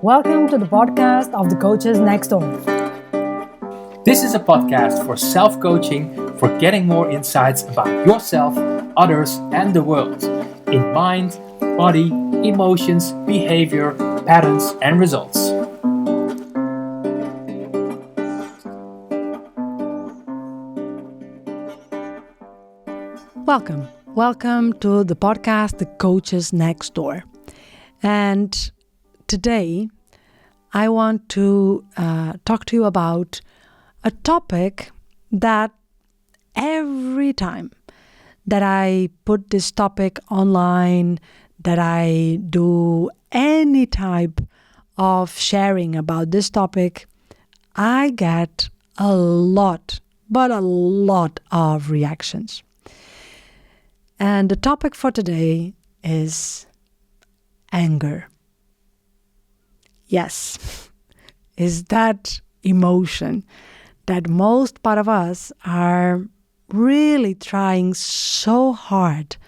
Welcome to the podcast of the Coaches Next Door. This is a podcast for self-coaching, for getting more insights about yourself, others, and the world in mind, body, emotions, behavior, patterns, and results. Welcome to the podcast, The Coaches Next Door. And today, I want to talk to you about a topic that every time that I put this topic online, that I do any type of sharing about this topic, I get a lot of reactions. And the topic for today is anger. Yes, is that emotion that most part of us are really trying so hard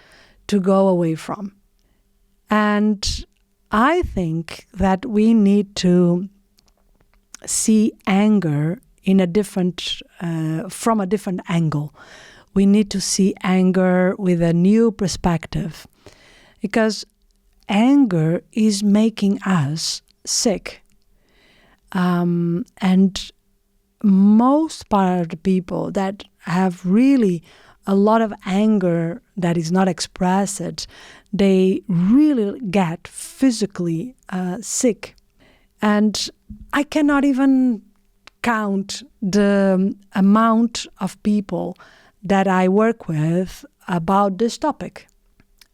to go away from. And I think that we need to see anger in a different, from a different angle. We need to see anger with a new perspective, because anger is making us sick. And most part of the people that have really a lot of anger that is not expressed, they really get physically sick. And I cannot even count the amount of people that I work with about this topic.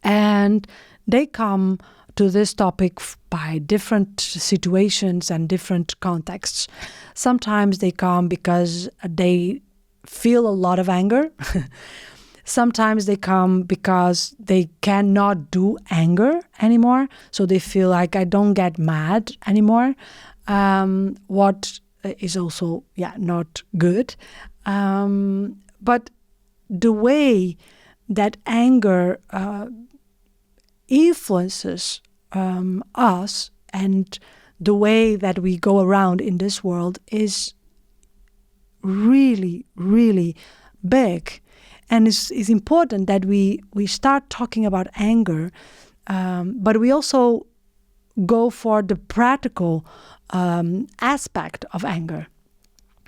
And they come to this topic by different situations and different contexts. Sometimes they come because they feel a lot of anger. Sometimes they come because they cannot do anger anymore. So they feel like, I don't get mad anymore. What is also, not good. But the way that anger influences us and the way that we go around in this world is really, really big. And it's important that we start talking about anger, but we also go for the practical aspect of anger.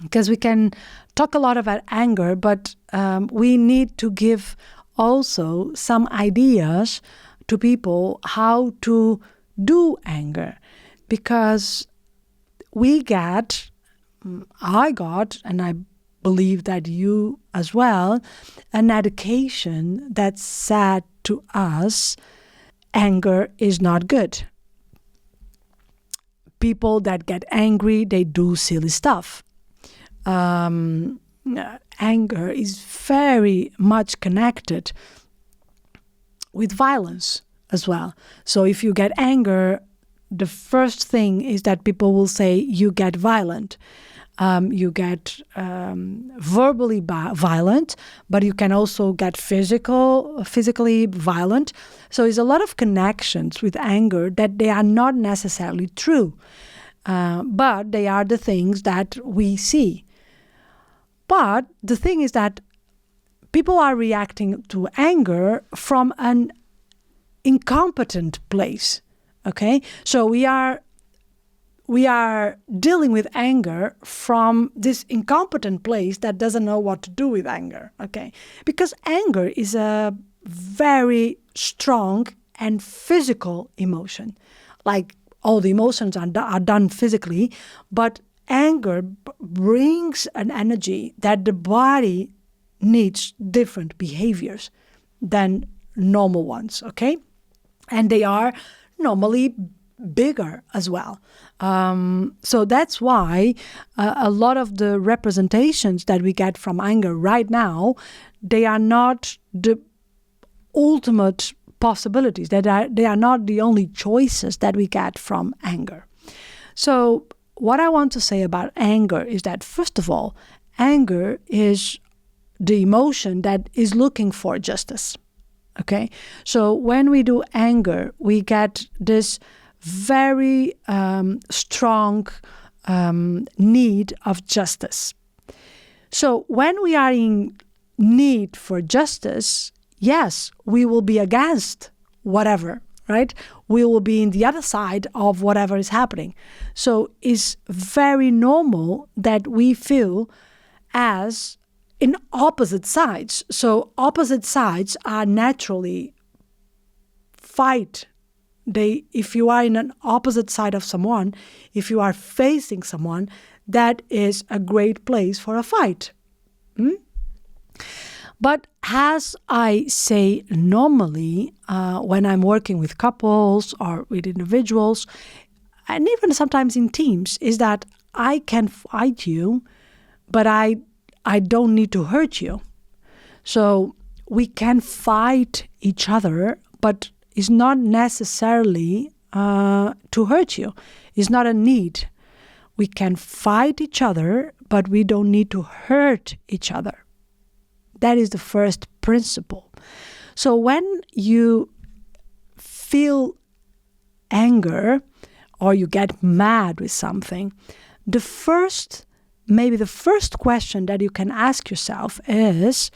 Because we can talk a lot about anger, but we need to give also some ideas to people how to do anger. Because I got, and I believe that you as well, an education that said to us, anger is not good. People that get angry, they do silly stuff. Anger is very much connected with violence as well. So if you get anger, the first thing is that people will say you get violent. You get verbally violent, but you can also get physically violent. So there's a lot of connections with anger that they are not necessarily true, but they are the things that we see. But the thing is that people are reacting to anger from an incompetent place. Okay, so we are dealing with anger from this incompetent place that doesn't know what to do with anger. Okay, because anger is a very strong and physical emotion. Like all the emotions are done physically, but anger brings an energy that the body needs different behaviors than normal ones, okay? And they are normally bigger as well. So that's why a lot of the representations that we get from anger right now, they are not the ultimate possibilities. They are not the only choices that we get from anger. So what I want to say about anger is that, first of all, anger is the emotion that is looking for justice. Okay, so when we do anger, we get this very strong need of justice. So when we are in need for justice, yes, we will be against whatever, right? We will be in the other side of whatever is happening. So it's very normal that we feel as in opposite sides. So opposite sides are naturally fight. If you are in an opposite side of someone, if you are facing someone, that is a great place for a fight. But as I say normally, when I'm working with couples or with individuals, and even sometimes in teams, is that I can fight you, but I don't need to hurt you. So we can fight each other, but it's not necessarily to hurt you. It's not a need. We can fight each other, but we don't need to hurt each other. That is the first principle. So when you feel anger or you get mad with something, maybe the first question that you can ask yourself is,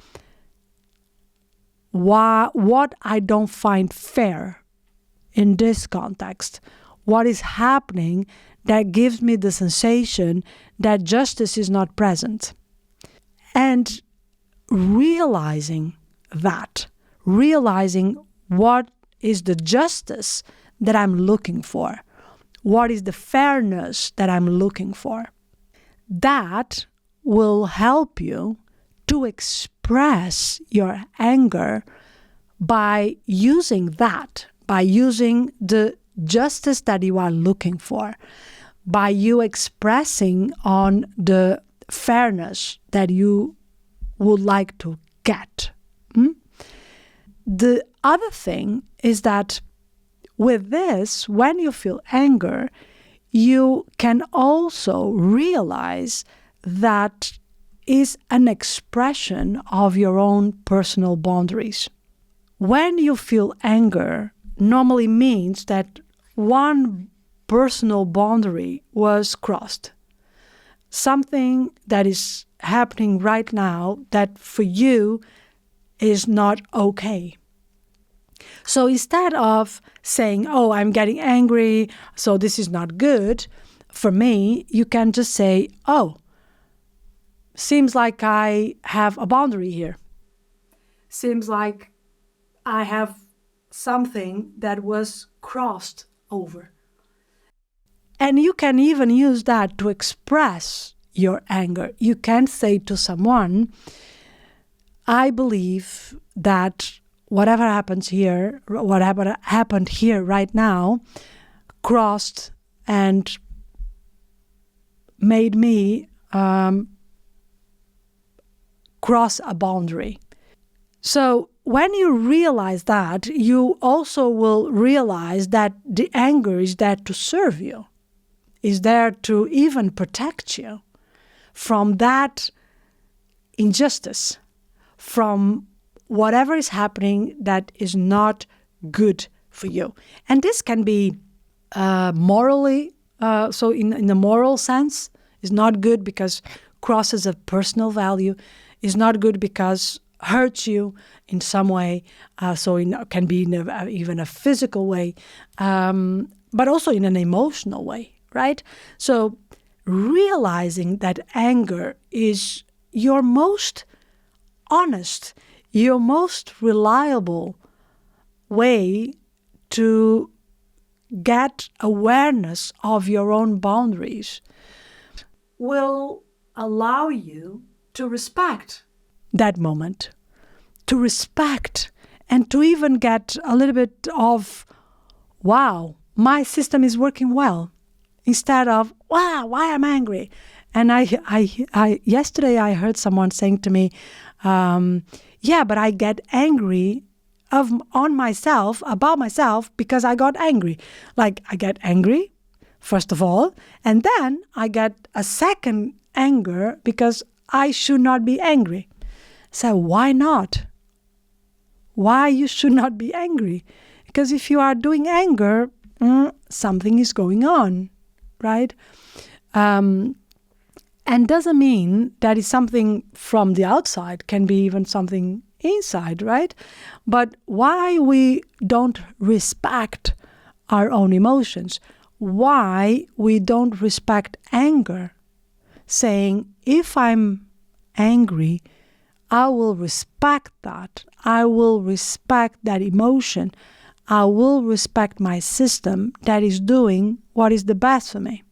what I don't find fair in this context? What is happening that gives me the sensation that justice is not present? And realizing what is the justice that I'm looking for, what is the fairness that I'm looking for, that will help you to express your anger by using the justice that you are looking for, by you expressing on the fairness that you would like to get. The other thing is that with this, when you feel anger, you can also realize that is an expression of your own personal boundaries. When you feel anger, normally means that one personal boundary was crossed. Something that is happening right now that for you is not okay. So instead of saying, oh, I'm getting angry, so this is not good, for me, you can just say, oh, seems like I have a boundary here. Seems like I have something that was crossed over. And you can even use that to express your anger. You can say to someone, I believe that whatever happens here, whatever happened here right now, crossed and made me cross a boundary. So when you realize that, you also will realize that the anger is there to serve you, is there to even protect you from that injustice, from whatever is happening that is not good for you. And this can be morally, so in the moral sense, is not good because crosses a personal value, is not good because hurts you in some way, can be in even a physical way, but also in an emotional way, right? So realizing that anger is your most honest, your most reliable way to get awareness of your own boundaries will allow you to respect that moment, to respect and to even get a little bit of, wow, my system is working well, instead of, wow, why I'm angry. And I yesterday I heard someone saying to me, yeah, but I get angry on myself, about myself, because I got angry. Like, I get angry, first of all, and then I get a second anger because I should not be angry. So why not? Why you should not be angry? Because if you are doing anger, something is going on, right? And doesn't mean that it's something from the outside, can be even something inside, right? But why we don't respect our own emotions, why we don't respect anger, saying, if I'm angry, I will respect that. I will respect that emotion. I will respect my system that is doing what is the best for me.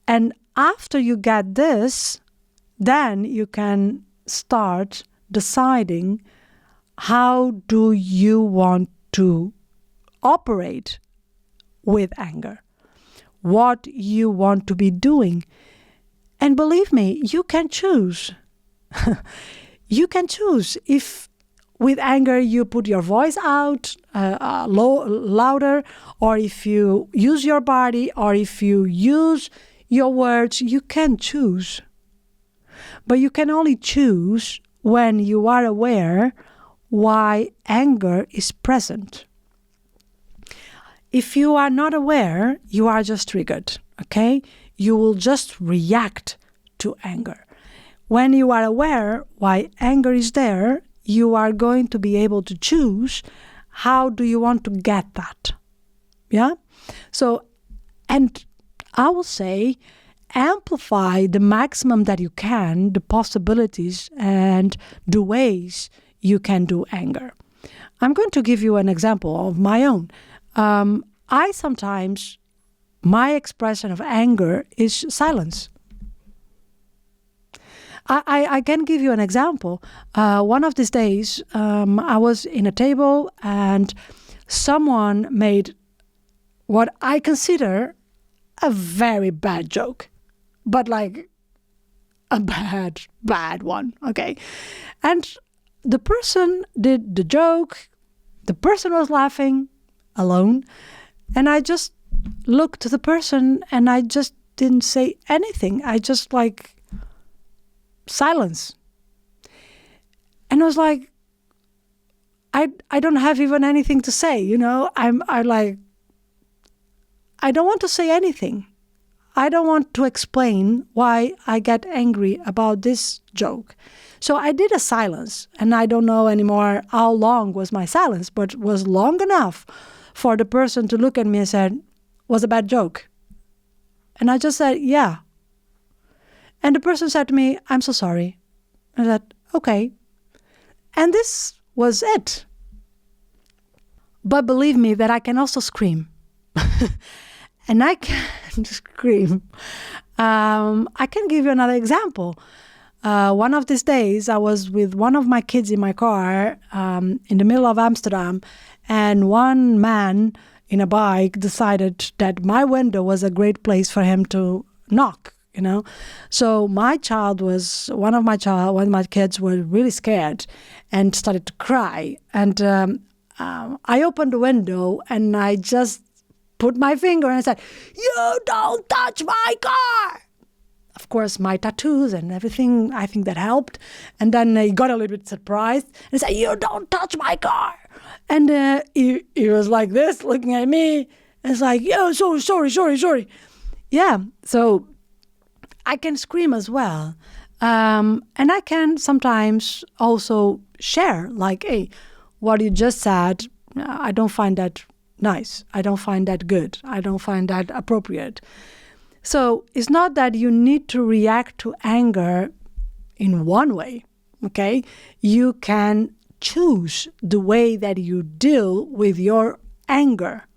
And after you get this, then you can start deciding how do you want to operate with anger, what you want to be doing. And believe me, you can choose. You can choose. If with anger you put your voice out louder, or if you use your body, or if you use your words, you can choose. But you can only choose when you are aware why anger is present. If you are not aware, you are just triggered, okay? You will just react to anger. When you are aware why anger is there, you are going to be able to choose how do you want to get that. Yeah? So, and I will say, amplify the maximum that you can, the possibilities and the ways you can do anger. I'm going to give you an example of my own. I sometimes, my expression of anger is silence. I can give you an example. One of these days, I was in a table and someone made what I consider a very bad joke, but like a bad one, okay? And the person did the joke, the person was laughing alone, and I just looked at the person and I just didn't say anything. I just like silence. And I was like, I don't have even anything to say, you know? I don't want to say anything. I don't want to explain why I get angry about this joke. So I did a silence, and I don't know anymore how long was my silence, but it was long enough for the person to look at me and said, was a bad joke. And I just said, yeah. And the person said to me, I'm so sorry. I said, okay. And this was it. But believe me that I can also scream. And I can scream. I can give you another example. One of these days, I was with one of my kids in my car in the middle of Amsterdam, and one man in a bike decided that my window was a great place for him to knock, you know. So one of my kids were really scared and started to cry. And I opened the window and I just put my finger and I said, "You don't touch my car!" Of course, my tattoos and everything, I think that helped. And then he got a little bit surprised and said, "You don't touch my car!" And he was like this, looking at me. And it's like, "Yeah, sorry. Yeah, so I can scream as well. And I can sometimes also share, like, hey, what you just said, I don't find that nice. I don't find that good. I don't find that appropriate. So it's not that you need to react to anger in one way, okay? You can choose the way that you deal with your anger.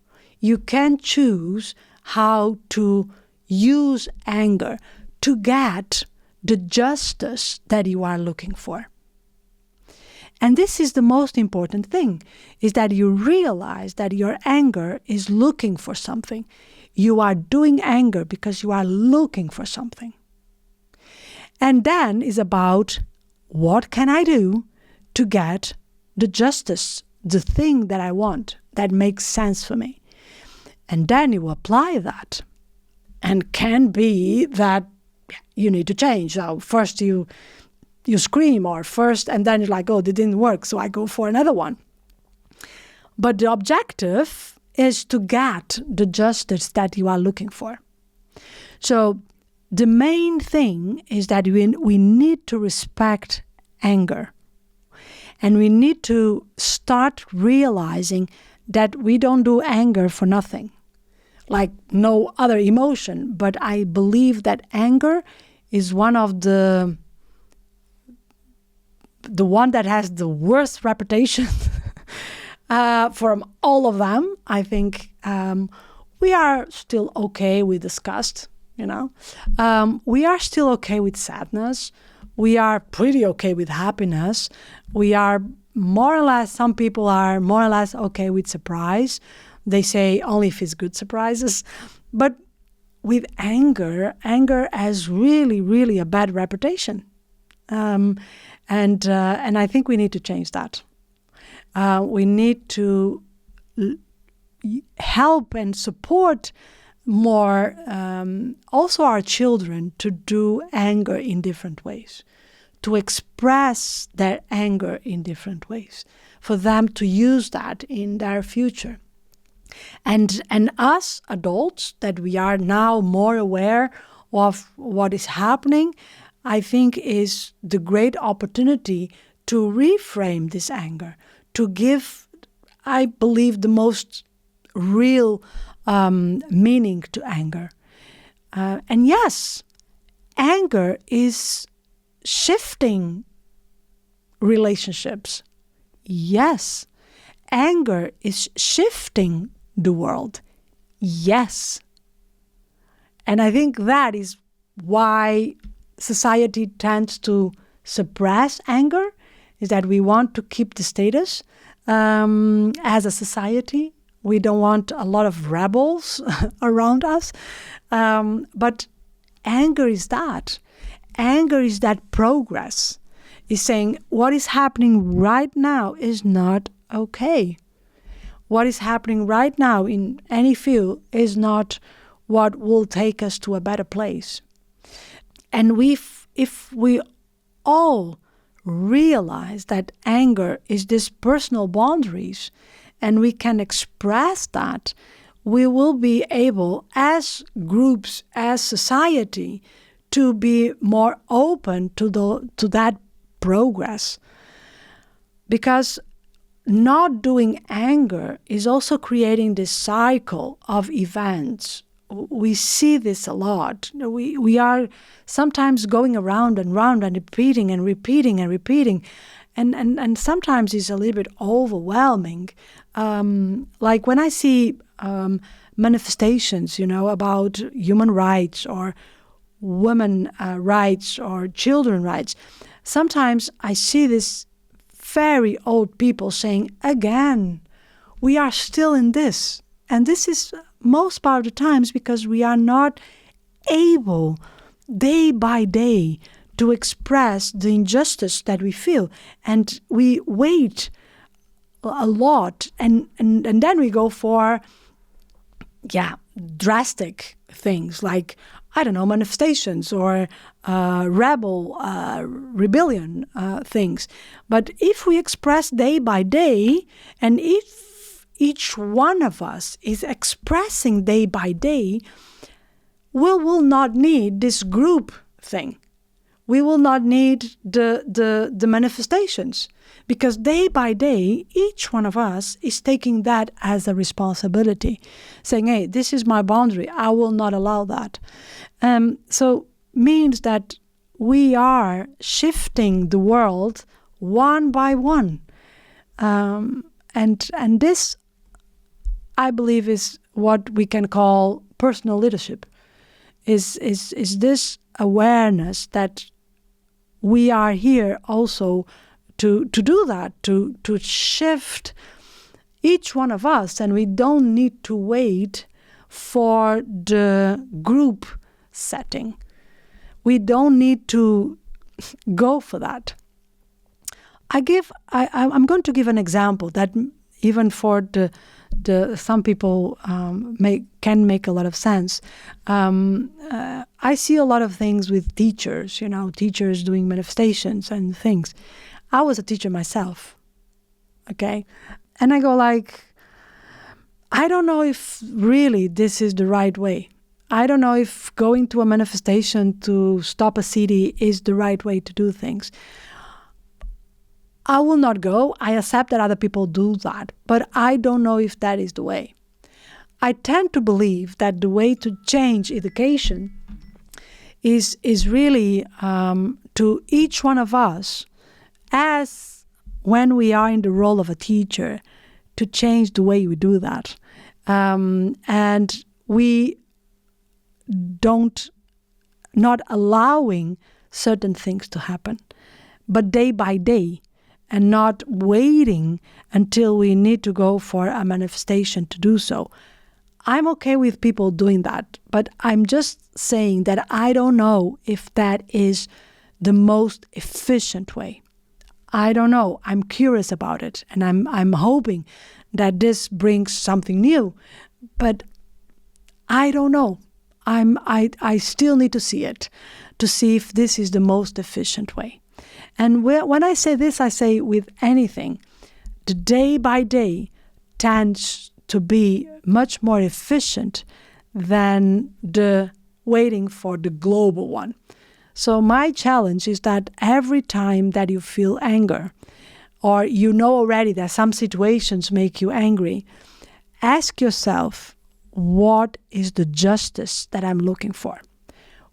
You can choose how to use anger to get the justice that you are looking for. And this is the most important thing, is that you realize that your anger is looking for something. You are doing anger because you are looking for something. And then is about, what can I do to get the justice, the thing that I want, that makes sense for me? And then you apply that. And can be that you need to change. So first you scream, and then you're like, oh, that didn't work, so I go for another one. But the objective is to get the justice that you are looking for. So the main thing is that we need to respect anger. And we need to start realizing that we don't do anger for nothing, like no other emotion. But I believe that anger is one of the one that has the worst reputation from all of them. I think we are still okay with disgust, we are still okay with sadness. We are pretty okay with happiness. We are more or less, some people are more or less okay with surprise. They say only if it's good surprises. But with anger has really, really a bad reputation. And I think we need to change that. We need to help and support more also our children to do anger in different ways, to express their anger in different ways, for them to use that in their future. And us adults, that we are now more aware of what is happening, I think is the great opportunity to reframe this anger, to give, I believe, the most real meaning to anger. And yes, anger is shifting relationships. Yes, anger is shifting the world. Yes. And I think that is why society tends to suppress anger, is that we want to keep the status as a society. We don't want a lot of rebels around us. But anger is that. Anger is that progress. Is saying what is happening right now is not okay. What is happening right now in any field is not what will take us to a better place. And if we all realize that anger is this personal boundaries, and we can express that, we will be able, as groups, as society, to be more open to that progress. Because not doing anger is also creating this cycle of events. We see this a lot. We are sometimes going around and round and repeating and repeating and repeating. And sometimes it's a little bit overwhelming. Like when I see manifestations, about human rights or women rights or children rights, sometimes I see this very old people saying, again, we are still in this. And this is most part of the times because we are not able day by day to express the injustice that we feel. And we wait a lot and then we go for, drastic things like, manifestations or rebellion things. But if we express day by day, and if each one of us is expressing day by day, we will not need this group thing. We will not need the manifestations, because day by day, each one of us is taking that as a responsibility, saying, hey, this is my boundary. I will not allow that. So means that we are shifting the world one by one. And this, I believe, is what we can call personal leadership, is this awareness that we are here also to do that, to shift each one of us, and we don't need to wait for the group setting. We don't need to go for that. I'm going to give an example that even for the some people can make a lot of sense. I see a lot of things with teachers, teachers doing manifestations and things. I was a teacher myself, okay? And I go like, I don't know if really this is the right way. I don't know if going to a manifestation to stop a city is the right way to do things. I will not go. I accept that other people do that, but I don't know if that is the way. I tend to believe that the way to change education is really to each one of us, as when we are in the role of a teacher, to change the way we do that. And we not allowing certain things to happen, but day by day, and not waiting until we need to go for a manifestation to do so. I'm okay with people doing that, but I'm just saying that I don't know if that is the most efficient way. I don't know. I'm curious about it, and I'm hoping that this brings something new, but I don't know. I still need to see it, to see if this is the most efficient way. And when I say this, I say with anything, the day by day tends to be much more efficient than the waiting for the global one. So my challenge is that every time that you feel anger, or you know already that some situations make you angry, ask yourself, what is the justice that I'm looking for?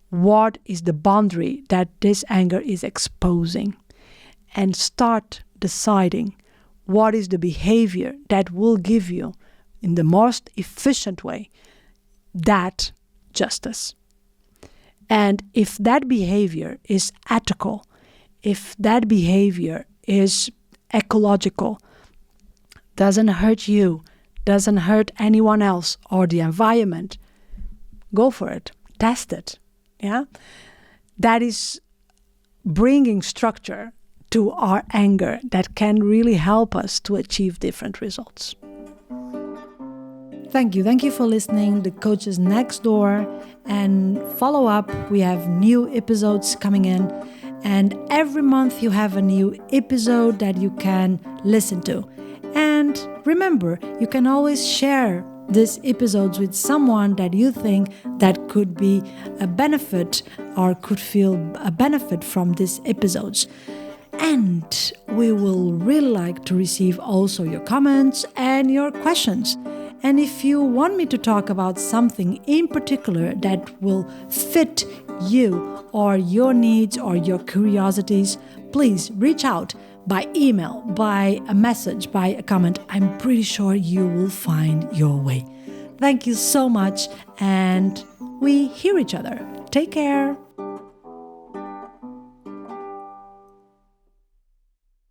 What is the boundary that this anger is exposing? And start deciding what is the behavior that will give you, in the most efficient way, that justice. And if that behavior is ethical, if that behavior is ecological, doesn't hurt you, doesn't hurt anyone else or the environment, go for it, test it. Yeah, that is bringing structure to our anger that can really help us to achieve different results. Thank you. Thank you for listening. The Coach is next door, and follow up. We have new episodes coming in, and every month you have a new episode that you can listen to. And remember, you can always share these episodes with someone that you think that could be a benefit or could feel a benefit from these episodes. And we will really like to receive also your comments and your questions. And if you want me to talk about something in particular that will fit you or your needs or your curiosities, please reach out by email, by a message, by a comment. I'm pretty sure you will find your way. Thank you so much, and we hear each other. Take care.